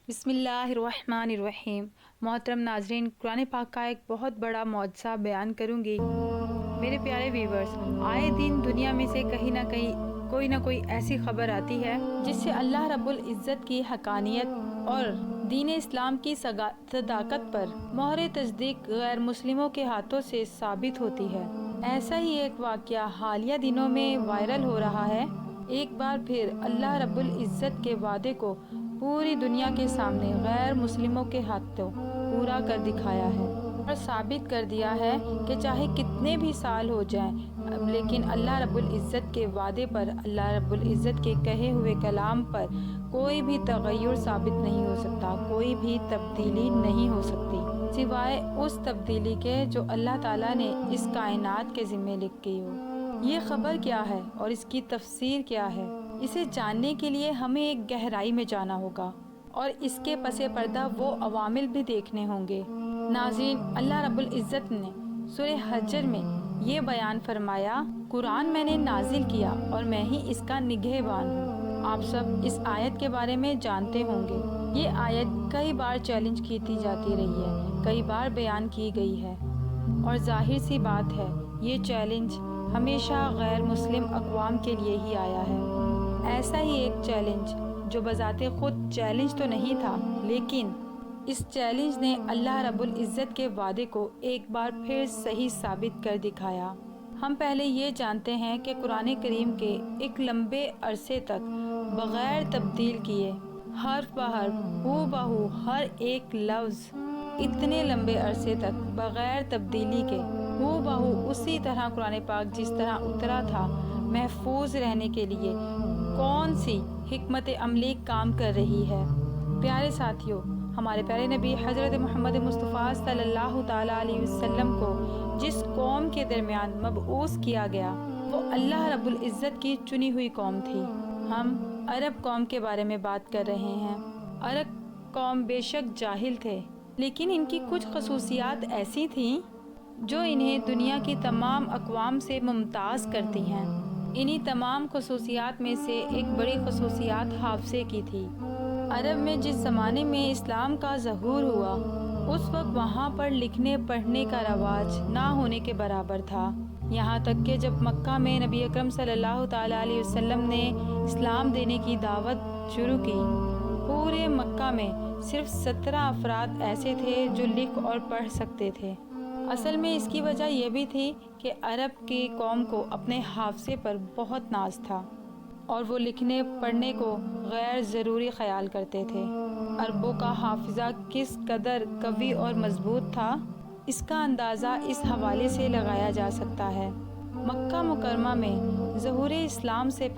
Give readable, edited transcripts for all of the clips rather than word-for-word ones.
بسم اللہ الرحمن الرحیم۔ محترم ناظرین، قرآن پاک کا ایک بہت بڑا معجزہ بیان کروں گی۔ میرے پیارے ویورز، آئے دن دنیا میں سے کہیں نہ کہیں کوئی نہ کوئی ایسی خبر آتی ہے جس سے اللہ رب العزت کی حقانیت اور دین اسلام کی صداقت پر مہر تصدیق غیر مسلموں کے ہاتھوں سے ثابت ہوتی ہے۔ ایسا ہی ایک واقعہ حالیہ دنوں میں وائرل ہو رہا ہے۔ ایک بار پھر اللہ رب العزت کے وعدے کو پوری دنیا کے سامنے غیر مسلموں کے ہاتھوں پورا کر دکھایا ہے اور ثابت کر دیا ہے کہ چاہے کتنے بھی سال ہو جائیں لیکن اللہ رب العزت کے وعدے پر، اللہ رب العزت کے کہے ہوئے کلام پر کوئی بھی تغیر ثابت نہیں ہو سکتا، کوئی بھی تبدیلی نہیں ہو سکتی سوائے اس تبدیلی کے جو اللہ تعالیٰ نے اس کائنات کے ذمے لکھ کی ہو۔ یہ خبر کیا ہے اور اس کی تفسیر کیا ہے، اسے جاننے کے لیے ہمیں ایک گہرائی میں جانا ہوگا اور اس کے پس پردہ وہ عوامل بھی دیکھنے ہوں گے۔ ناظرین، اللہ رب العزت نے سورہ حجر میں یہ بیان فرمایا، قرآن میں نے نازل کیا اور میں ہی اس کا نگہبان ہوں۔ آپ سب اس آیت کے بارے میں جانتے ہوں گے۔ یہ آیت کئی بار چیلنج کی جاتی رہی ہے، کئی بار بیان کی گئی ہے اور ظاہر سی بات ہے یہ چیلنج ہمیشہ غیر مسلم اقوام کے لیے ہی آیا ہے۔ ایسا ہی ایک چیلنج جو بذات خود چیلنج تو نہیں تھا، لیکن اس چیلنج نے اللہ رب العزت کے وعدے کو ایک بار پھر صحیح ثابت کر دکھایا۔ ہم پہلے یہ جانتے ہیں کہ قرآن کریم کے ایک لمبے عرصے تک بغیر تبدیل کیے، حرف بحرف ہو بہو ہر ایک لفظ اتنے لمبے عرصے تک بغیر تبدیلی کے ہو بہو اسی طرح قرآن پاک جس طرح اترا تھا محفوظ رہنے کے لیے کون سی حکمت عملی کام کر رہی ہے۔ پیارے ساتھیوں، ہمارے پیارے نبی حضرت محمد مصطفیٰ صلی اللہ تعالیٰ علیہ وسلم کو جس قوم کے درمیان مبعوث کیا گیا وہ اللہ رب العزت کی چنی ہوئی قوم تھی۔ ہم عرب قوم کے بارے میں بات کر رہے ہیں۔ عرب قوم بے شک جاہل تھے، لیکن ان کی کچھ خصوصیات ایسی تھیں جو انہیں دنیا کی تمام اقوام سے ممتاز کرتی ہیں۔ انہی تمام خصوصیات میں سے ایک بڑی خصوصیات حافظے کی تھی۔ عرب میں جس زمانے میں اسلام کا ظہور ہوا اس وقت وہاں پر لکھنے پڑھنے کا رواج نہ ہونے کے برابر تھا، یہاں تک کہ جب مکہ میں نبی اکرم صلی اللہ تعالیٰ علیہ وسلم نے اسلام دینے کی دعوت شروع کی، پورے مکہ میں صرف 17 افراد ایسے تھے جو لکھ اور پڑھ سکتے تھے۔ اصل میں اس کی وجہ یہ بھی تھی کہ عرب کی قوم کو اپنے حافظے پر بہت ناز تھا اور وہ لکھنے پڑھنے کو غیر ضروری خیال کرتے تھے۔ عربوں کا حافظہ کس قدر قوی اور مضبوط تھا، اس کا اندازہ اس حوالے سے لگایا جا سکتا ہے۔ مکہ مکرمہ میں ظہور اسلام سے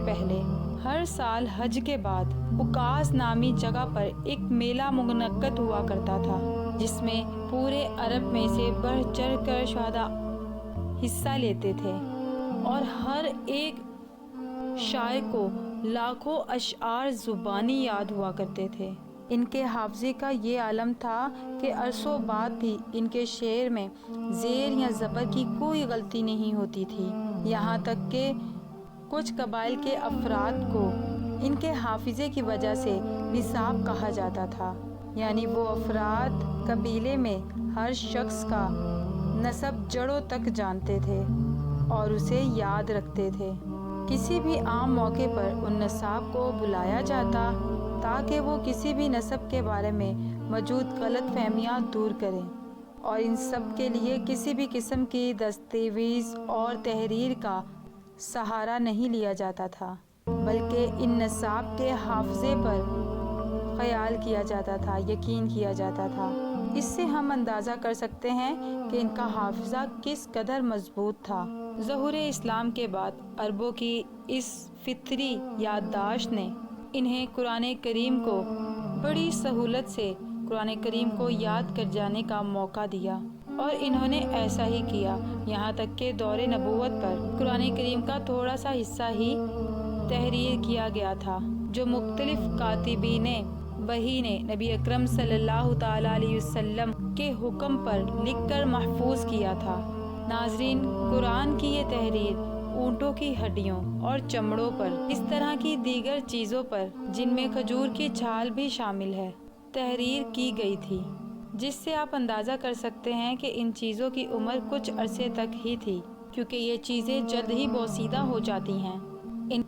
پہلے ہر سال حج کے بعد عکاظ نامی جگہ پر ایک میلہ منعقد ہوا کرتا تھا جس میں پورے عرب میں سے بڑھ چڑھ کر شہداء حصہ لیتے تھے اور ہر ایک شاعر کو لاکھوں اشعار زبانی یاد ہوا کرتے تھے۔ ان کے حافظے کا یہ عالم تھا کہ عرصوں بعد بھی ان کے شعر میں زیر یا زبر کی کوئی غلطی نہیں ہوتی تھی، یہاں تک کہ کچھ قبائل کے افراد کو ان کے حافظے کی وجہ سے نساب کہا جاتا تھا، یعنی وہ افراد قبیلے میں ہر شخص کا نسب جڑوں تک جانتے تھے اور اسے یاد رکھتے تھے۔ کسی بھی عام موقع پر ان نساب کو بلایا جاتا تاکہ وہ کسی بھی نسب کے بارے میں موجود غلط فہمیاں دور کریں، اور ان سب کے لیے کسی بھی قسم کی دستاویز اور تحریر کا سہارا نہیں لیا جاتا تھا، بلکہ ان نساب کے حافظے پر خیال کیا جاتا تھا، یقین کیا جاتا تھا۔ اس سے ہم اندازہ کر سکتے ہیں کہ ان کا حافظہ کس قدر مضبوط تھا۔ ظہور اسلام کے بعد عربوں کی اس فطری یادداشت نے انہیں قرآن کریم کو بڑی سہولت سے قرآن کریم کو یاد کر جانے کا موقع دیا، اور انہوں نے ایسا ہی کیا، یہاں تک کہ دور نبوت پر قرآن کریم کا تھوڑا سا حصہ ہی تحریر کیا گیا تھا جو مختلف کاتبین وحی نے نبی اکرم صلی اللہ تعالیٰ علیہ وسلم کے حکم پر لکھ کر محفوظ کیا تھا۔ ناظرین، قرآن کی یہ تحریر اونٹوں کی ہڈیوں اور چمڑوں پر، اس طرح کی دیگر چیزوں پر جن میں کھجور کی چھال بھی شامل ہے، تحریر کی گئی تھی، جس سے آپ اندازہ کر سکتے ہیں کہ ان چیزوں کی عمر کچھ عرصے تک ہی تھی، کیونکہ یہ چیزیں جلد ہی بوسیدہ ہو جاتی ہیں۔ ان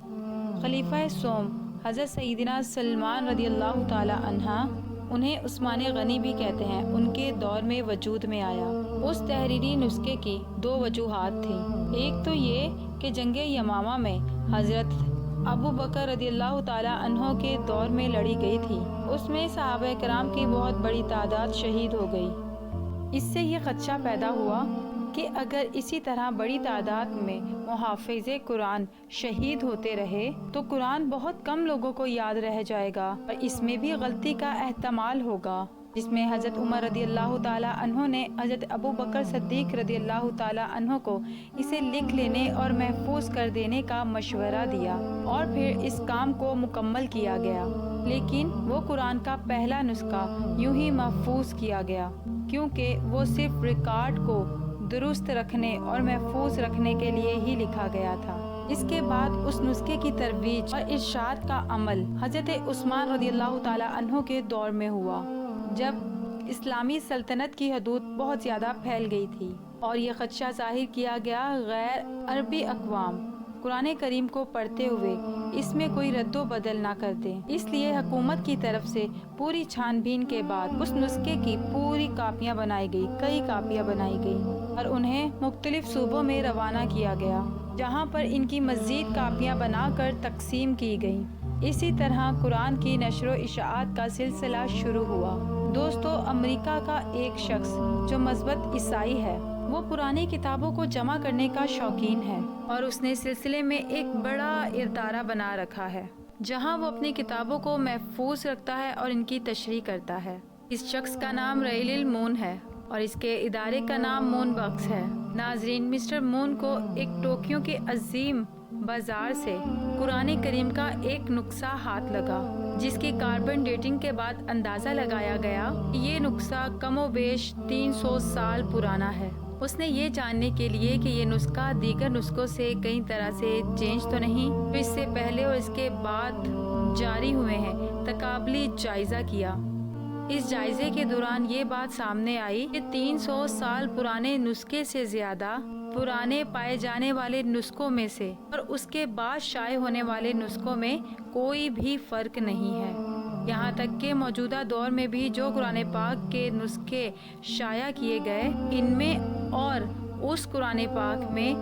خلیفہ سوم حضرت سیدنا سلمان رضی اللہ تعالی عنہ، انہیں عثمان غنی بھی کہتے ہیں، ان کے دور میں وجود میں آیا۔ اس تحریری نسخے کی دو وجوہات تھیں۔ ایک تو یہ کہ جنگ یمامہ میں حضرت ابو بکر رضی اللہ تعالی عنہ کے دور میں لڑی گئی تھی، اس میں صحابہ کرام کی بہت بڑی تعداد شہید ہو گئی۔ اس سے یہ خدشہ پیدا ہوا کہ اگر اسی طرح بڑی تعداد میں محافظ قرآن شہید ہوتے رہے تو قرآن بہت کم لوگوں کو یاد رہ جائے گا اور اس میں بھی غلطی کا احتمال ہوگا، جس میں حضرت عمر رضی اللہ تعالی عنہ نے حضرت ابو بکر صدیق رضی اللہ تعالی عنہ کو اسے لکھ لینے اور محفوظ کر دینے کا مشورہ دیا، اور پھر اس کام کو مکمل کیا گیا۔ لیکن وہ قرآن کا پہلا نسخہ یوں ہی محفوظ کیا گیا، کیونکہ وہ صرف ریکارڈ کو درست رکھنے اور محفوظ رکھنے کے لیے ہی لکھا گیا تھا۔ اس کے بعد اس نسخے کی ترویج اور ارشاد کا عمل حضرت عثمان رضی اللہ تعالی عنہ کے دور میں ہوا، جب اسلامی سلطنت کی حدود بہت زیادہ پھیل گئی تھی اور یہ خدشہ ظاہر کیا گیا غیر عربی اقوام قرآن کریم کو پڑھتے ہوئے اس میں کوئی رد و بدل نہ کر دیں۔ اس لیے حکومت کی طرف سے پوری چھان بین کے بعد اس نسخے کی پوری کاپیاں بنائی گئی، کئی کاپیاں بنائی گئی اور انہیں مختلف صوبوں میں روانہ کیا گیا، جہاں پر ان کی مزید کاپیاں بنا کر تقسیم کی گئیں۔ اسی طرح قرآن کی نشر و اشاعت کا سلسلہ شروع ہوا۔ دوستو، امریکہ کا ایک شخص جو مذہب عیسائی ہے، وہ پرانی کتابوں کو جمع کرنے کا شوقین ہے اور اس نے سلسلے میں ایک بڑا ادارہ بنا رکھا ہے جہاں وہ اپنی کتابوں کو محفوظ رکھتا ہے اور ان کی تشریح کرتا ہے۔ اس شخص کا نام ریلیل مون ہے اور اس کے ادارے کا نام مون بکس ہے۔ ناظرین، مسٹر مون کو ایک ٹوکیو کے عظیم بازار سے قرآن کریم کا ایک نسخہ ہاتھ لگا، جس کی کاربن ڈیٹنگ کے بعد اندازہ لگایا گیا کہ یہ نسخہ کم و بیش 300 سال پرانا ہے۔ اس نے یہ جاننے کے لیے کہ یہ نسخہ دیگر نسخوں سے کئی طرح سے چینج تو نہیں، جو اس سے پہلے اور اس کے بعد جاری ہوئے ہیں، تقابلی جائزہ کیا۔ اس جائزے کے دوران یہ بات سامنے آئی کہ 300 سال پرانے نسخے سے زیادہ پرانے پائے جانے والے نسخوں میں سے اور اس کے بعد شائع ہونے والے نسخوں میں کوئی بھی فرق نہیں ہے۔ یہاں تک کہ موجودہ دور میں بھی جو قرآن پاک کے نسخے شائع کیے گئے، ان میں اور اس قرآن پاک میں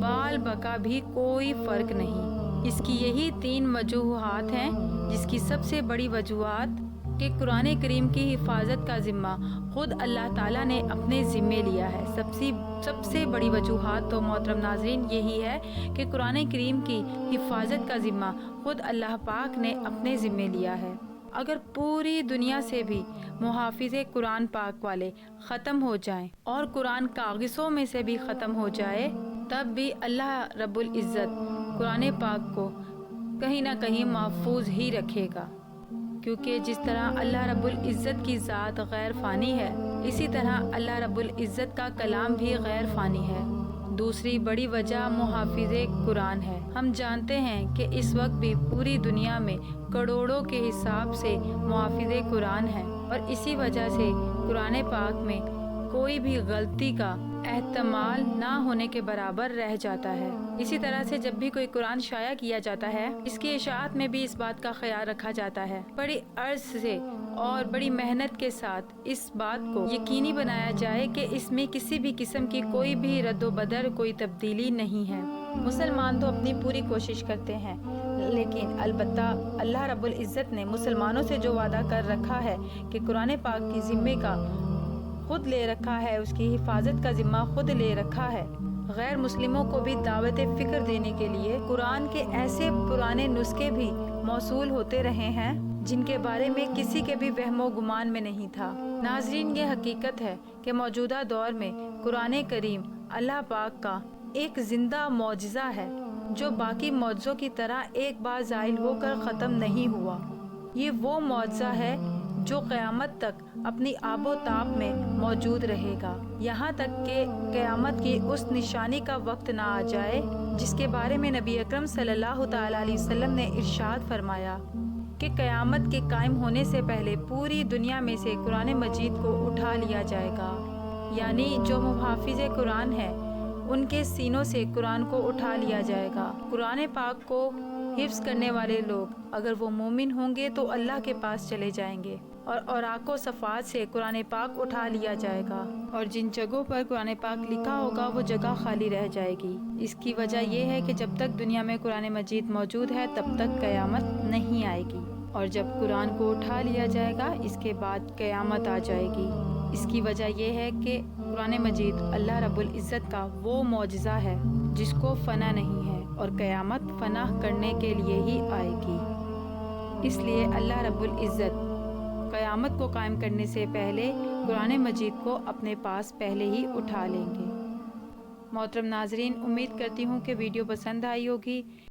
بال بقا بھی کوئی فرق نہیں۔ اس کی یہی 3 وجوہات ہیں، جس کی سب سے بڑی وجوہات کہ قرآن کریم کی حفاظت کا ذمہ خود اللہ تعالیٰ نے اپنے ذمے لیا ہے۔ سب سے بڑی وجوہات تو محترم ناظرین یہی ہے کہ قرآن کریم کی حفاظت کا ذمہ خود اللہ پاک نے اپنے ذمے لیا ہے۔ اگر پوری دنیا سے بھی محافظ قرآن پاک والے ختم ہو جائیں اور قرآن کاغذوں میں سے بھی ختم ہو جائے، تب بھی اللہ رب العزت قرآن پاک کو کہیں نہ کہیں محفوظ ہی رکھے گا، کیونکہ جس طرح اللہ رب العزت کی ذات غیر فانی ہے، اسی طرح اللہ رب العزت کا کلام بھی غیر فانی ہے۔ دوسری بڑی وجہ محافظ قرآن ہے۔ ہم جانتے ہیں کہ اس وقت بھی پوری دنیا میں کروڑوں کے حساب سے محافظ قرآن ہیں اور اسی وجہ سے قرآن پاک میں کوئی بھی غلطی کا احتمال نہ ہونے کے برابر رہ جاتا ہے۔ اسی طرح سے جب بھی کوئی قرآن شائع کیا جاتا ہے، اس کی اشاعت میں بھی اس بات کا خیال رکھا جاتا ہے، بڑی عرض سے اور بڑی محنت کے ساتھ اس بات کو یقینی بنایا جائے کہ اس میں کسی بھی قسم کی کوئی بھی رد و بدل، کوئی تبدیلی نہیں ہے۔ مسلمان تو اپنی پوری کوشش کرتے ہیں، لیکن البتہ اللہ رب العزت نے مسلمانوں سے جو وعدہ کر رکھا ہے کہ قرآن پاک کی ذمے کا خود لے رکھا ہے، اس کی حفاظت کا ذمہ خود لے رکھا ہے۔ غیر مسلموں کو بھی دعوت فکر دینے کے لیے قرآن کے ایسے پرانے نسخے بھی موصول ہوتے رہے ہیں جن کے بارے میں کسی کے بھی وہم و گمان میں نہیں تھا۔ ناظرین، یہ حقیقت ہے کہ موجودہ دور میں قرآن کریم اللہ پاک کا ایک زندہ معجزہ ہے جو باقی معجزوں کی طرح ایک بار ظاہر ہو کر ختم نہیں ہوا۔ یہ وہ معجزہ ہے جو قیامت تک اپنی آب و تاب میں موجود رہے گا، یہاں تک کہ قیامت کی اس نشانی کا وقت نہ آ جائے جس کے بارے میں نبی اکرم صلی اللہ تعالیٰ علیہ وسلم نے ارشاد فرمایا کہ قیامت کے قائم ہونے سے پہلے پوری دنیا میں سے قرآن مجید کو اٹھا لیا جائے گا، یعنی جو محافظ قرآن ہیں ان کے سینوں سے قرآن کو اٹھا لیا جائے گا۔ قرآن پاک کو حفظ کرنے والے لوگ اگر وہ مومن ہوں گے تو اللہ کے پاس چلے جائیں گے اور اوراق و صفحات سے قرآن پاک اٹھا لیا جائے گا، اور جن جگہوں پر قرآن پاک لکھا ہوگا وہ جگہ خالی رہ جائے گی۔ اس کی وجہ یہ ہے کہ جب تک دنیا میں قرآن مجید موجود ہے تب تک قیامت نہیں آئے گی، اور جب قرآن کو اٹھا لیا جائے گا اس کے بعد قیامت آ جائے گی۔ اس کی وجہ یہ ہے کہ قرآن مجید اللہ رب العزت کا وہ معجزہ ہے جس کو فنا نہیں ہے، اور قیامت فنا کرنے کے لیے ہی آئے گی۔ اس لیے اللہ رب العزت قیامت کو قائم کرنے سے پہلے قرآن مجید کو اپنے پاس پہلے ہی اٹھا لیں گے۔ محترم ناظرین، امید کرتی ہوں کہ ویڈیو پسند آئی ہوگی۔